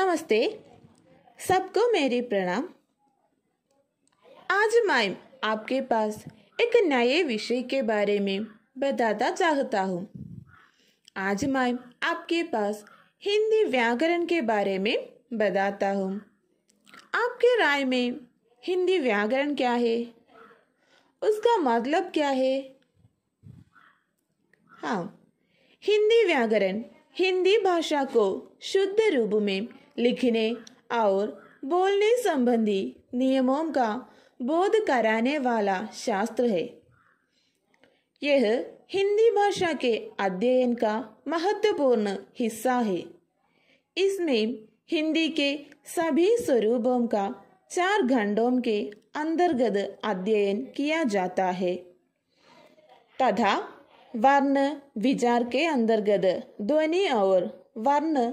नमस्ते, सबको मेरी प्रणाम। आज मैं आपके पास एक नए विषय के बारे में बताना चाहता हूँ। आज मैं आपके पास हिंदी व्याकरण के बारे में बताता हूँ। आपके राय में हिंदी व्याकरण क्या है? उसका मतलब क्या है? हाँ, हिंदी व्याकरण हिंदी भाषा को शुद्ध रूप में लिखने और बोलने संबंधी नियमों का बोध कराने वाला शास्त्र है। यह हिंदी भाषा के अध्ययन का महत्वपूर्ण हिस्सा है। इसमें हिंदी के सभी स्वरूपों का 4 खंडों के अंतर्गत अध्ययन किया जाता है तथा वर्ण विचार के अंतर्गत ध्वनि और वर्ण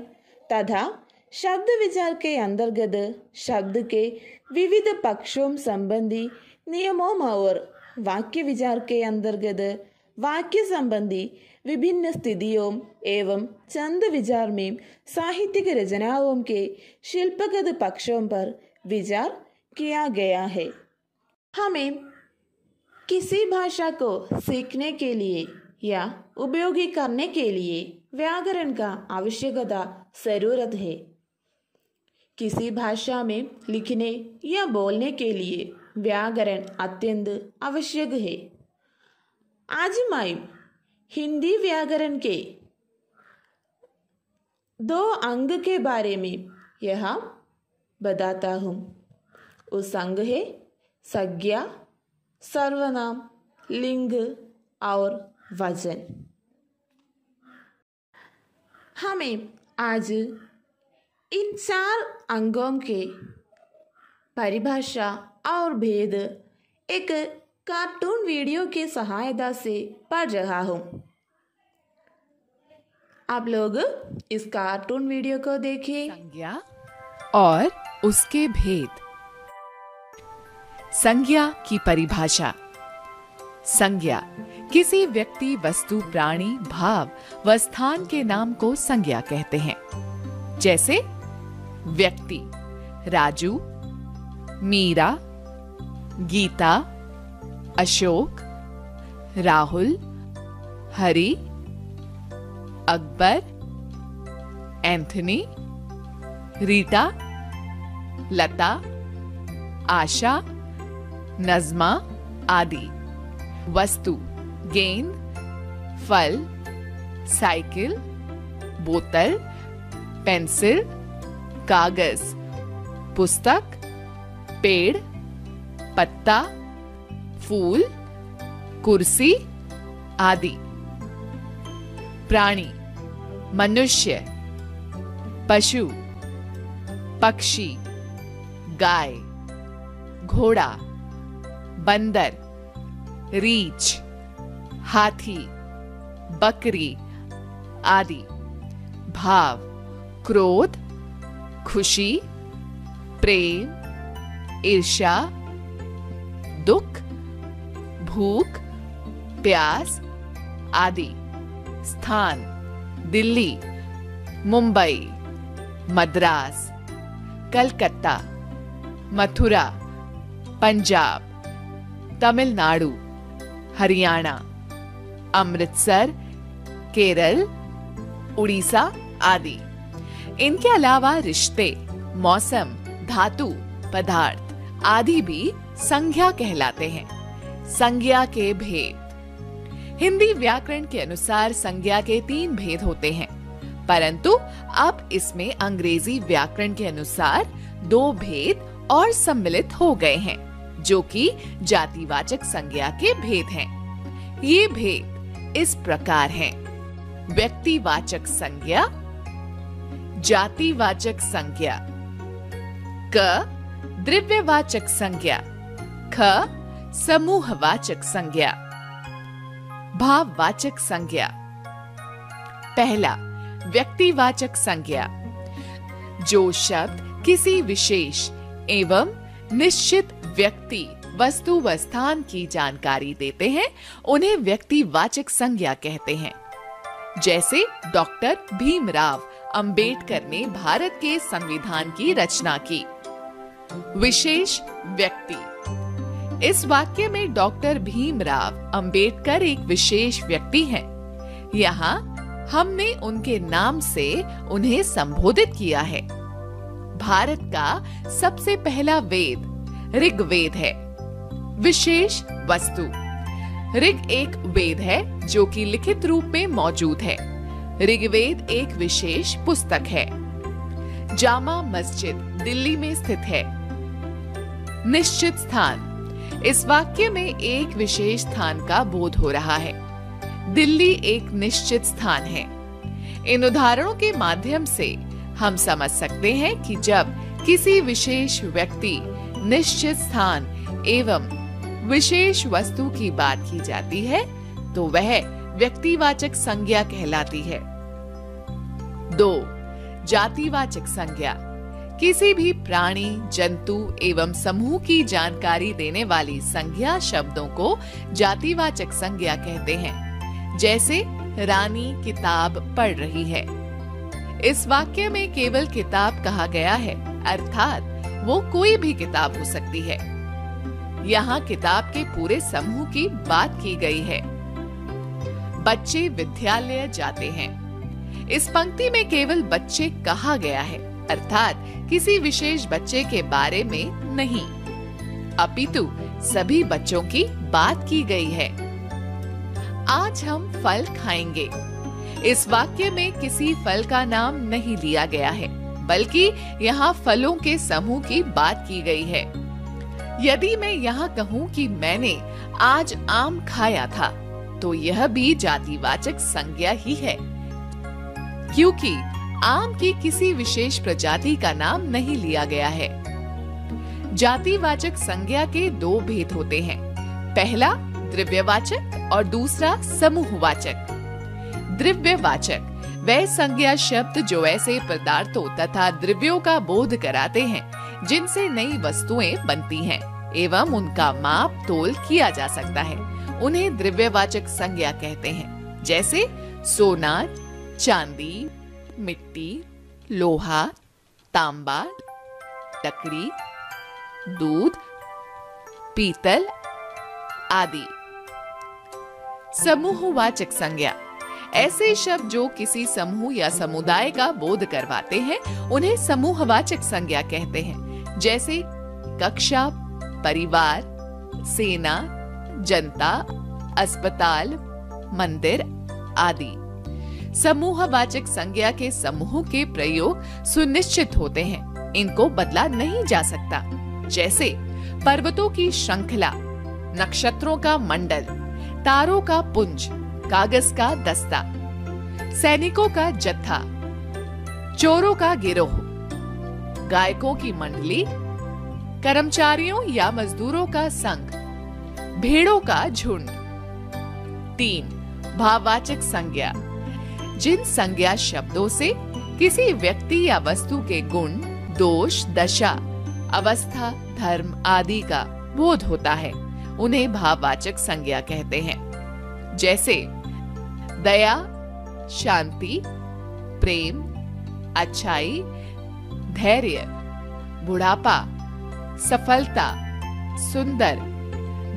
तथा शब्द विचार के अंतर्गत शब्द के विविध पक्षों संबंधी नियमों और वाक्य विचार के अंतर्गत वाक्य संबंधी विभिन्न स्थितियों एवं छंद विचार में साहित्यिक रचनाओं के शिल्पगत पक्षों पर विचार किया गया है। हमें किसी भाषा को सीखने के लिए या उपयोगी करने के लिए व्याकरण का आवश्यकता जरूरत है। किसी भाषा में लिखने या बोलने के लिए व्याकरण अत्यंत आवश्यक है। आज मैं हिंदी व्याकरण के 2 अंग के बारे में यह बताता हूँ। उस अंग है संज्ञा, सर्वनाम, लिंग और वचन। हमें आज इन 4 अंगों के परिभाषा और भेद एक कार्टून वीडियो की सहायता से पढ़ रहा हूँ। आप लोग इस कार्टून वीडियो को देखिए। संज्ञा और उसके भेद। संज्ञा की परिभाषा। संज्ञा किसी व्यक्ति, वस्तु, प्राणी, भाव व स्थान के नाम को संज्ञा कहते हैं। जैसे व्यक्ति राजू, मीरा, गीता, अशोक, राहुल, हरि, अकबर, एंथनी, रीटा, लता, आशा, नज़्मा आदि। वस्तु गेंद, फल, साइकिल, बोतल, पेंसिल, कागज, पुस्तक, पेड़, पत्ता, फूल, कुर्सी आदि। प्राणी मनुष्य, पशु, पक्षी, गाय, घोड़ा, बंदर, रीछ, हाथी, बकरी आदि। भाव क्रोध, खुशी, प्रेम, ईर्ष्या, दुख, भूख, प्यास आदि। स्थान दिल्ली, मुंबई, मद्रास, कलकत्ता, मथुरा, पंजाब, तमिलनाडु, हरियाणा, अमृतसर, केरल, उड़ीसा आदि। इनके अलावा रिश्ते, मौसम, धातु, पदार्थ आदि भी संज्ञा कहलाते हैं। संज्ञा के भेद। हिंदी व्याकरण के अनुसार संज्ञा के 3 भेद होते हैं, परंतु अब इसमें अंग्रेजी व्याकरण के अनुसार 2 भेद और सम्मिलित हो गए हैं, जो कि जातिवाचक संज्ञा के भेद हैं। ये भेद इस प्रकार हैं: व्यक्तिवाचक संज्ञा, जातिवाचक संज्ञा, क द्रव्यवाचक संज्ञा, ख समूहवाचक संज्ञा, भाववाचक संज्ञा। पहला, व्यक्तिवाचक संज्ञा। जो शब्द किसी विशेष एवं निश्चित व्यक्ति, वस्तु व स्थान की जानकारी देते हैं, उन्हें व्यक्तिवाचक संज्ञा कहते हैं। जैसे डॉक्टर भीमराव अंबेडकर ने भारत के संविधान की रचना की। विशेष व्यक्ति। इस वाक्य में डॉक्टर भीमराव अंबेडकर एक विशेष व्यक्ति हैं। यहाँ हमने उनके नाम से उन्हें संबोधित किया है। भारत का सबसे पहला वेद ऋग्वेद है। विशेष वस्तु। ऋग एक वेद है जो कि लिखित रूप में मौजूद है। ऋग्वेद एक विशेष पुस्तक है। जामा मस्जिद दिल्ली में स्थित है। निश्चित स्थान। इस वाक्य में एक विशेष स्थान का बोध हो रहा है। दिल्ली एक निश्चित स्थान है। इन उदाहरणों के माध्यम से हम समझ सकते हैं कि जब किसी विशेष व्यक्ति, निश्चित स्थान एवं विशेष वस्तु की बात की जाती है तो वह व्यक्तिवाचक संज्ञा कहलाती है। 2. जातिवाचक संज्ञा। किसी भी प्राणी, जंतु एवं समूह की जानकारी देने वाली संज्ञा शब्दों को जातिवाचक संज्ञा कहते हैं। जैसे रानी किताब पढ़ रही है। इस वाक्य में केवल किताब कहा गया है, अर्थात वो कोई भी किताब हो सकती है। यहाँ किताब के पूरे समूह की बात की गई है। बच्चे विद्यालय जाते हैं। इस पंक्ति में केवल बच्चे कहा गया है, अर्थात किसी विशेष बच्चे के बारे में नहीं, अपितु सभी बच्चों की बात की गई है। आज हम फल खाएंगे। इस वाक्य में किसी फल का नाम नहीं लिया गया है, बल्कि यहाँ फलों के समूह की बात की गई है। यदि मैं यहाँ कहूँ कि मैंने आज आम खाया था, तो यह भी जातिवाचक संज्ञा ही है, क्योंकि आम की किसी विशेष प्रजाति का नाम नहीं लिया गया है। जातिवाचक संज्ञा के 2 भेद होते हैं। पहला द्रव्यवाचक और दूसरा समूहवाचक। द्रव्यवाचक वह संज्ञा शब्द जो ऐसे पदार्थों तथा द्रव्यों का बोध कराते हैं जिनसे नई वस्तुएं बनती हैं एवं उनका माप तोल किया जा सकता है, उन्हें द्रव्यवाचक संज्ञा कहते हैं। जैसे सोना, चांदी, मिट्टी, लोहा, तांबा, लकड़ी, दूध, पीतल आदि। समूहवाचक संज्ञा। ऐसे शब्द जो किसी समूह या समुदाय का बोध करवाते हैं उन्हें समूहवाचक संज्ञा कहते हैं। जैसे कक्षा, परिवार, सेना, जनता, अस्पताल, मंदिर आदि। समूहवाचक संज्ञा के समूह के प्रयोग सुनिश्चित होते हैं, इनको बदला नहीं जा सकता। जैसे पर्वतों की श्रृंखला, नक्षत्रों का मंडल, तारों का पुंज, कागज का दस्ता, सैनिकों का जत्था, चोरों का गिरोह, गायकों की मंडली, कर्मचारियों या मजदूरों का संघ, भेड़ों का झुंड। 3. भाववाचक संज्ञा। जिन संज्ञा शब्दों से किसी व्यक्ति या वस्तु के गुण, दोष, दशा, अवस्था, धर्म आदि का बोध होता है, उन्हें भाववाचक संज्ञा कहते हैं। जैसे दया, शांति, प्रेम, अच्छाई, धैर्य, बुढ़ापा, सफलता, सुंदर,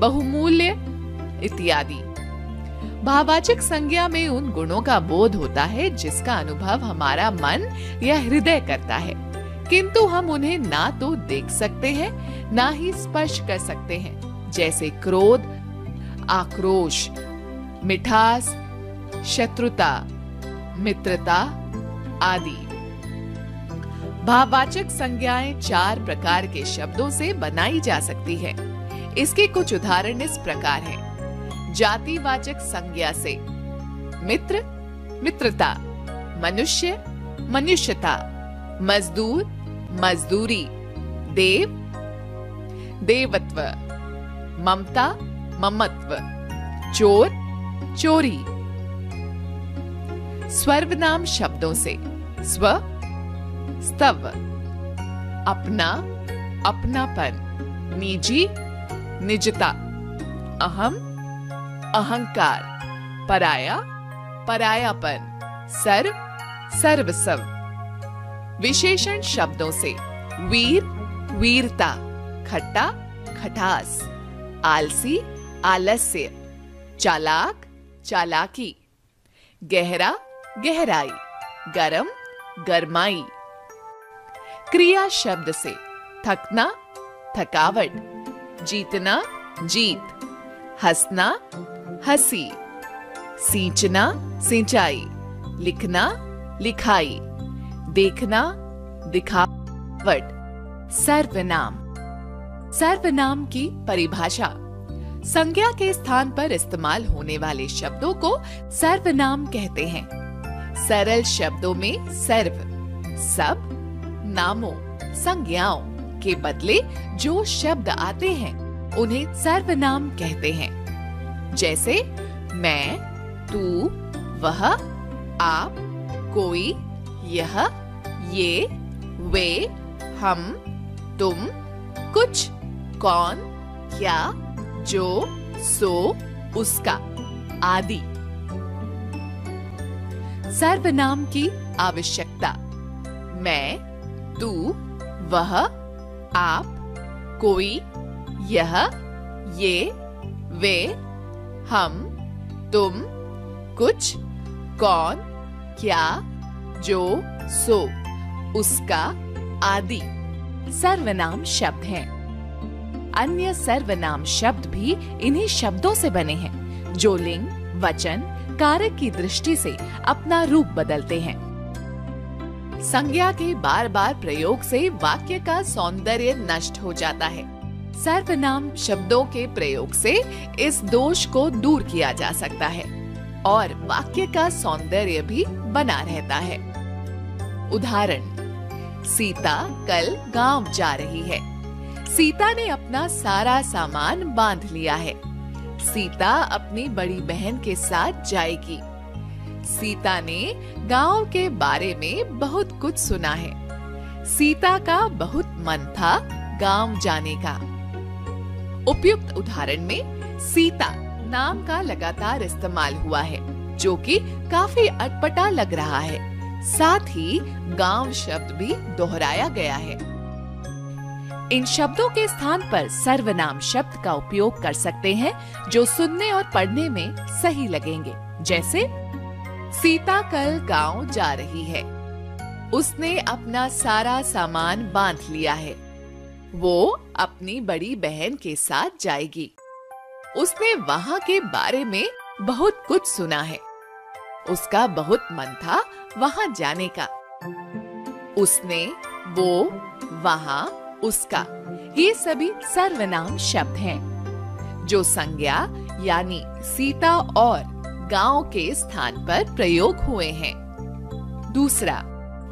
बहुमूल्य इत्यादि। भाववाचक संज्ञा में उन गुणों का बोध होता है जिसका अनुभव हमारा मन या हृदय करता है, किंतु हम उन्हें ना तो देख सकते हैं ना ही स्पर्श कर सकते हैं। जैसे क्रोध, आक्रोश, मिठास, शत्रुता, मित्रता आदि। भाववाचक संज्ञाएं 4 प्रकार के शब्दों से बनाई जा सकती है। इसके कुछ उदाहरण इस प्रकार हैं। जातिवाचक संज्ञा से मित्र, मित्रता, मनुष्य, मनुष्यता, मजदूर, मजदूरी, देव, देवत्व, ममता, ममत्व, चोर, चोरी। सर्वनाम शब्दों से स्व, स्तव, अपना, अपनापन, निजी, निजता, अहम, अहंकार, पराया, परायापन, सर्व, सर्वस्व। विशेषण शब्दों से वीर, वीरता, खट्टा, खटास, आलसी, आलस्य, चालाक, चालाकी, गहरा, गहराई, गरम, गरमाई। क्रिया शब्द से थकना, थकावट, जीतना, जीत, हंसना, हंसी, सींचना, सिंचाई, लिखना, लिखाई, देखना, दिखावट। सर्वनाम। सर्वनाम की परिभाषा। संज्ञा के स्थान पर इस्तेमाल होने वाले शब्दों को सर्वनाम कहते हैं। सरल शब्दों में सर्व, सब, नामों, संज्ञाओं के बदले जो शब्द आते हैं उन्हें सर्वनाम कहते हैं। जैसे मैं, तू, वह, आप, कोई, यह, ये, वे, हम, तुम, कुछ, कौन, क्या, जो, सो, उसका आदि। सर्वनाम की आवश्यकता। मैं, तू, वह, आप, कोई, यह, ये, वे, हम, तुम, कुछ, कौन, क्या, जो, सो, उसका आदि सर्वनाम शब्द हैं। अन्य सर्वनाम शब्द भी इन्हीं शब्दों से बने हैं जो लिंग, वचन, कारक की दृष्टि से अपना रूप बदलते हैं। संज्ञा के बार बार प्रयोग से वाक्य का सौंदर्य नष्ट हो जाता है। सर्वनाम शब्दों के प्रयोग से इस दोष को दूर किया जा सकता है और वाक्य का सौंदर्य भी बना रहता है। उदाहरण, सीता कल गांव जा रही है। सीता ने अपना सारा सामान बांध लिया है। सीता अपनी बड़ी बहन के साथ जाएगी। सीता ने गांव के बारे में बहुत कुछ सुना है। सीता का बहुत मन था गांव जाने का। उपयुक्त उदाहरण में सीता नाम का लगातार इस्तेमाल हुआ है, जो कि काफी अटपटा लग रहा है। साथ ही गांव शब्द भी दोहराया गया है। इन शब्दों के स्थान पर सर्वनाम शब्द का उपयोग कर सकते हैं जो सुनने और पढ़ने में सही लगेंगे। जैसे सीता कल गांव जा रही है। उसने अपना सारा सामान बांध लिया है। वो अपनी बड़ी बहन के साथ जाएगी। उसने वहां के बारे में बहुत कुछ सुना है। उसका बहुत मन था वहां जाने का। उसने, वो, वहां, उसका, ये सभी सर्वनाम शब्द हैं जो संज्ञा यानी सीता और गांव के स्थान पर प्रयोग हुए हैं। दूसरा,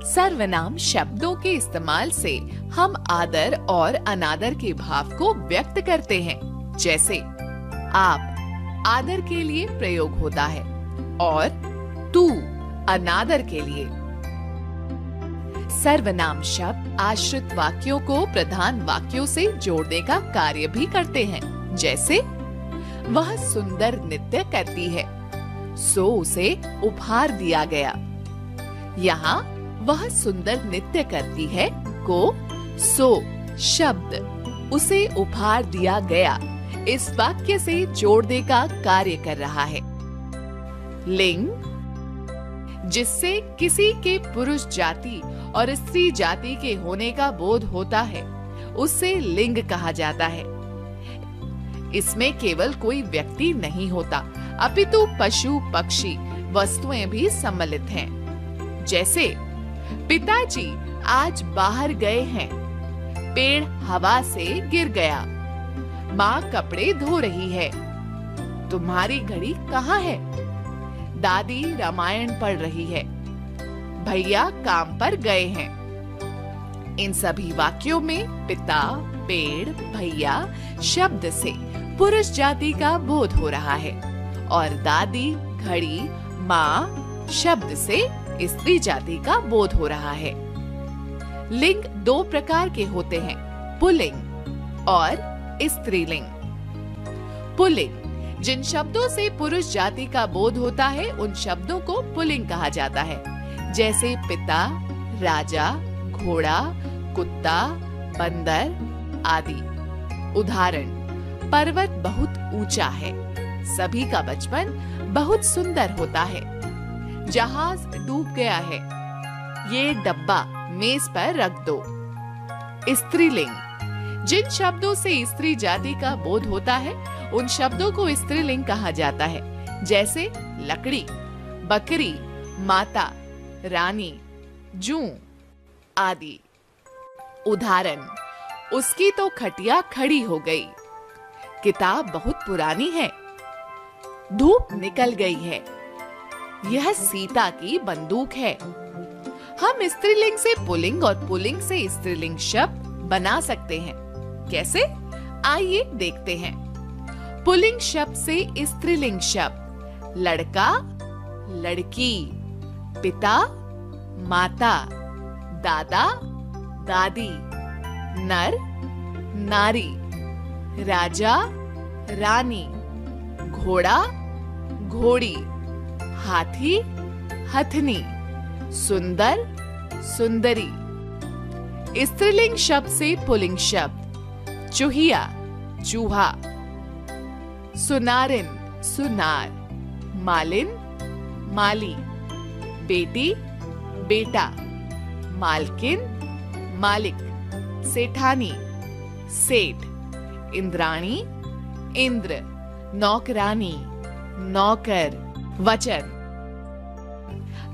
सर्वनाम शब्दों के इस्तेमाल से हम आदर और अनादर के भाव को व्यक्त करते हैं। जैसे आप आदर के लिए प्रयोग होता है और तू अनादर के लिए। सर्वनाम शब्द आश्रित वाक्यों को प्रधान वाक्यों से जोड़ने का कार्य भी करते हैं। जैसे वह सुंदर नृत्य करती है, सो उसे उपहार दिया गया। यहाँ वह सुंदर नृत्य करती है को सो शब्द उसे उपहार दिया गया इस वाक्य से जोड़ने का कार्य कर रहा है। लिंग, जिससे किसी के पुरुष जाति और स्त्री जाति के होने का बोध होता है, उसे लिंग कहा जाता है। इसमें केवल कोई व्यक्ति नहीं होता, अपितु पशु, पक्षी, वस्तुएं भी सम्मिलित हैं। जैसे पिताजी आज बाहर गए हैं। पेड़ हवा से गिर गया। माँ कपड़े धो रही है। तुम्हारी घड़ी कहाँ है? दादी रामायण पढ़ रही है। भैया काम पर गए हैं। इन सभी वाक्यों में पिता, पेड़, भैया शब्द से पुरुष जाति का बोध हो रहा है और दादी, घड़ी, माँ शब्द से स्त्री जाति का बोध हो रहा है। लिंग दो प्रकार के होते हैं, पुल्लिंग और स्त्रीलिंग। पुल्लिंग, जिन शब्दों से पुरुष जाति का बोध होता है उन शब्दों को पुल्लिंग कहा जाता है। जैसे पिता, राजा, घोड़ा, कुत्ता, बंदर आदि। उदाहरण, पर्वत बहुत ऊंचा है। सभी का बचपन बहुत सुंदर होता है। जहाज डूब गया है। ये डब्बा मेज पर रख दो। स्त्रीलिंग, जिन शब्दों से स्त्री जाति का बोध होता है उन शब्दों को स्त्रीलिंग कहा जाता है, जैसे लकड़ी, बकरी, माता, रानी, जूं आदि। उदाहरण, उसकी तो खटिया खड़ी हो गई। किताब बहुत पुरानी है। धूप निकल गई है। यह सीता की बंदूक है। हम स्त्रीलिंग से पुल्लिंग और पुल्लिंग से स्त्रीलिंग शब्द बना सकते हैं। कैसे? आइए देखते हैं। पुल्लिंग शब्द से स्त्रीलिंग शब्द: लड़का, लड़की, पिता, माता, दादा, दादी, नर, नारी, राजा, रानी, घोड़ा, घोड़ी, हाथी, हथनी, सुंदर, सुंदरी। स्त्रीलिंग शब्द से पुल्लिंग शब्द: चूहिया, चूहा, सुनारिन, सुनार, मालिन, माली, बेटी, बेटा, मालकिन, मालिक, सेठानी, सेठ, इंद्राणी, इंद्र, नौकरानी, नौकर। वचन।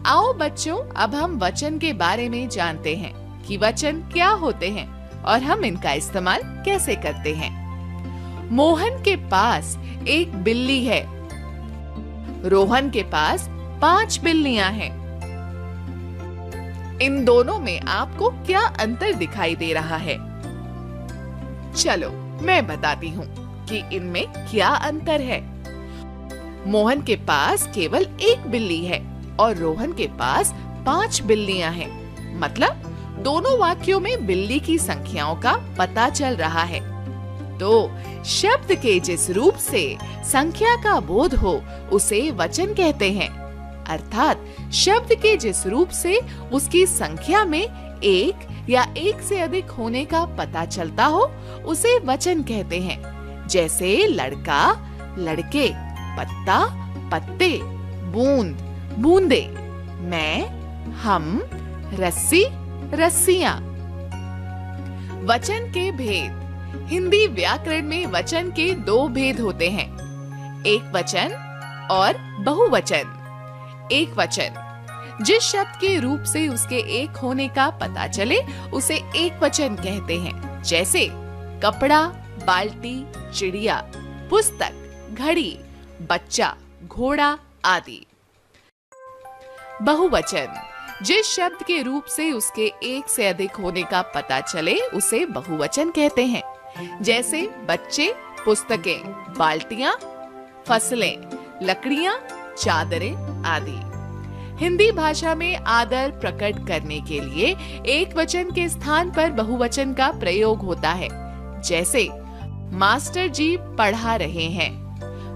आओ बच्चों, अब हम वचन के बारे में जानते हैं कि वचन क्या होते हैं और हम इनका इस्तेमाल कैसे करते हैं। मोहन के पास एक बिल्ली है। रोहन के पास 5 बिल्लियां हैं। इन दोनों में आपको क्या अंतर दिखाई दे रहा है? चलो मैं बताती हूँ कि इनमें क्या अंतर है। मोहन के पास केवल एक बिल्ली है और रोहन के पास 5 बिल्लियां हैं। मतलब दोनों वाक्यों में बिल्ली की संख्याओं का पता चल रहा है। तो शब्द के जिस रूप से संख्या का बोध हो उसे वचन कहते हैं। अर्थात शब्द के जिस रूप से उसकी संख्या में एक या एक से अधिक होने का पता चलता हो उसे वचन कहते हैं। जैसे लड़का, लड़के, पत्ता, पत्ते, बूंद, बूंदे, मैं, हम, रस्सी, रस्सियां। वचन के भेद। हिंदी व्याकरण में वचन के 2 भेद होते हैं, एक वचन और बहुवचन। एक वचन, जिस शब्द के रूप से उसके एक होने का पता चले उसे एक वचन कहते हैं। जैसे कपड़ा, बाल्टी, चिड़िया, पुस्तक, घड़ी, बच्चा, घोड़ा आदि। बहुवचन, जिस शब्द के रूप से उसके एक से अधिक होने का पता चले उसे बहुवचन कहते हैं। जैसे बच्चे, पुस्तकें, बाल्टियां, फसलें, लकड़ियां, चादरें आदि। हिंदी भाषा में आदर प्रकट करने के लिए एक वचन के स्थान पर बहुवचन का प्रयोग होता है। जैसे मास्टर जी पढ़ा रहे हैं,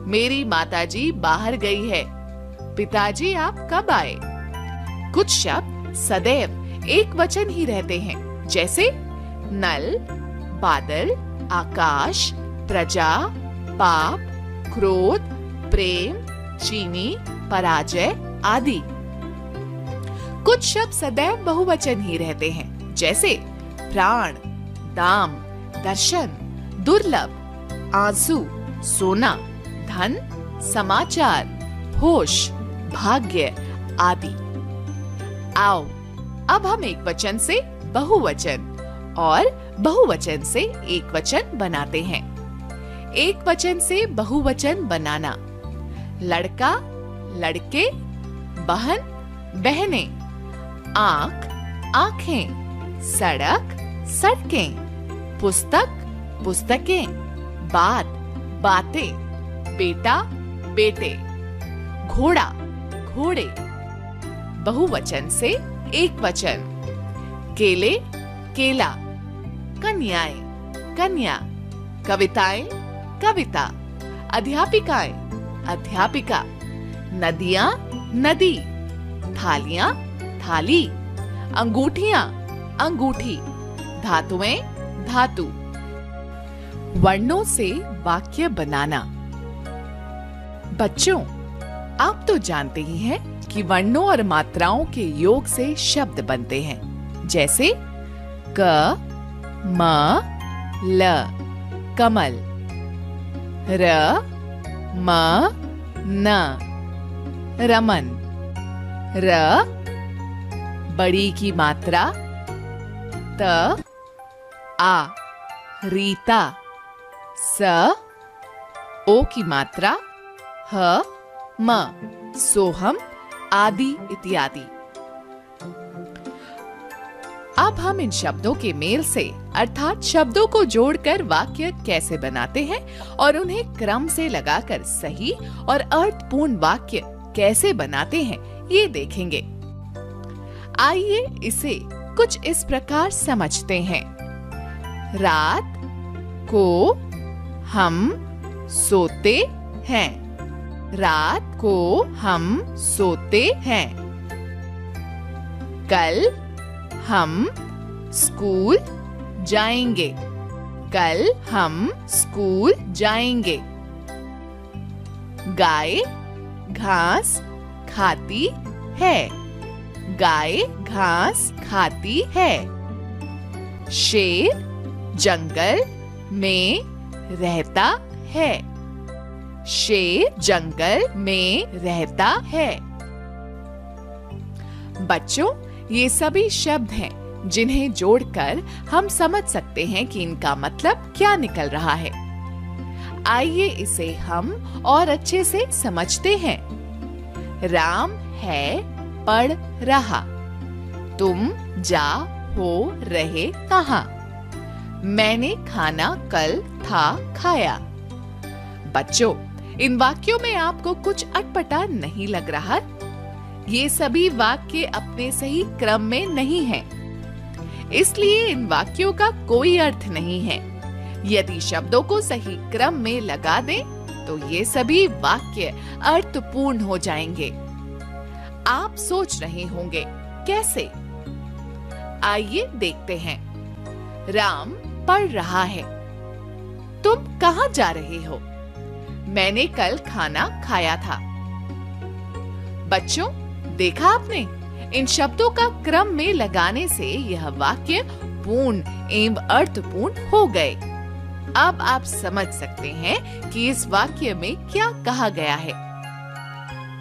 मेरी माताजी बाहर गई है, पिताजी आप कब आए। कुछ शब्द सदैव एक वचन ही रहते हैं, जैसे नल, बादल, आकाश, प्रजा, पाप, क्रोध, प्रेम, चीनी, पराजय आदि। कुछ शब्द सदैव बहुवचन ही रहते हैं, जैसे प्राण, दाम, दर्शन, दुर्लभ, आंसू, सोना, धन, समाचार, होश, भाग्य आदि। आओ अब हम एक वचन से बहुवचन और बहुवचन से एक वचन बनाते हैं। एक वचन से बहुवचन बनाना। लड़का, लड़के, बहन, बहनें, आंख, आंखें, सड़क, सड़कें, पुस्तक, पुस्तकें, बात, बातें, बेटा, बेटे, घोड़ा, घोड़े। बहुवचन से एक वचन। केले, केला, कन्याएं, कन्या, कविताएं, कविता, अध्यापिकाएं, अध्यापिका, नदियां, नदी, थालियां, थाली, अंगूठियां, अंगूठी, धातुएं, धातु। वर्णों से वाक्य बनाना। बच्चों, आप तो जानते ही हैं कि वर्णों और मात्राओं के योग से शब्द बनते हैं, जैसे क, म, ल, कमल, र, म, न, रमन, र, बड़ी की मात्रा त, आ, रीता, स, ओ की मात्रा ह, म, सोहम आदि इत्यादि। अब हम इन शब्दों के मेल से अर्थात शब्दों को जोड़कर वाक्य कैसे बनाते हैं और उन्हें क्रम से लगाकर सही और अर्थपूर्ण वाक्य कैसे बनाते हैं, ये देखेंगे। आइए इसे कुछ इस प्रकार समझते हैं। रात को हम सोते हैं। रात को हम सोते हैं। कल हम स्कूल जाएंगे। कल हम स्कूल जाएंगे। गाय घास खाती है। गाय घास खाती है। शेर जंगल में रहता है। शेर जंगल में रहता है। बच्चों, ये सभी शब्द हैं जिन्हें जोड़कर हम समझ सकते हैं कि इनका मतलब क्या निकल रहा है। आइए इसे हम और अच्छे से समझते हैं। राम है पढ़ रहा। तुम जा हो रहे कहाँ? मैंने खाना कल था खाया। बच्चों, इन वाक्यों में आपको कुछ अटपटा नहीं लग रहा? ये सभी वाक्य अपने सही क्रम में नहीं हैं, इसलिए इन वाक्यों का कोई अर्थ नहीं है। यदि शब्दों को सही क्रम में लगा दें, तो ये सभी वाक्य अर्थपूर्ण हो जाएंगे। आप सोच रहे होंगे कैसे? आइए देखते हैं। राम पढ़ रहा है। तुम कहाँ जा रहे हो? मैंने कल खाना खाया था। बच्चों, देखा आपने? इन शब्दों का क्रम में लगाने से यह वाक्य पूर्ण एवं अर्थपूर्ण हो गए। अब आप समझ सकते हैं कि इस वाक्य में क्या कहा गया है।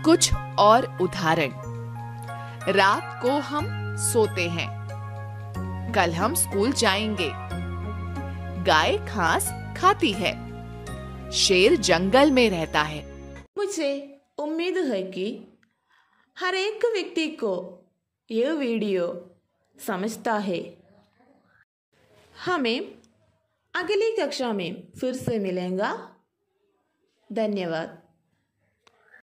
कुछ और उदाहरण। रात को हम सोते हैं। कल हम स्कूल जाएंगे। गाय घास खाती है। शेर जंगल में रहता है। मुझे उम्मीद है कि हर एक व्यक्ति को यह वीडियो समझता है। हमें अगली कक्षा में फिर से मिलेंगे। धन्यवाद।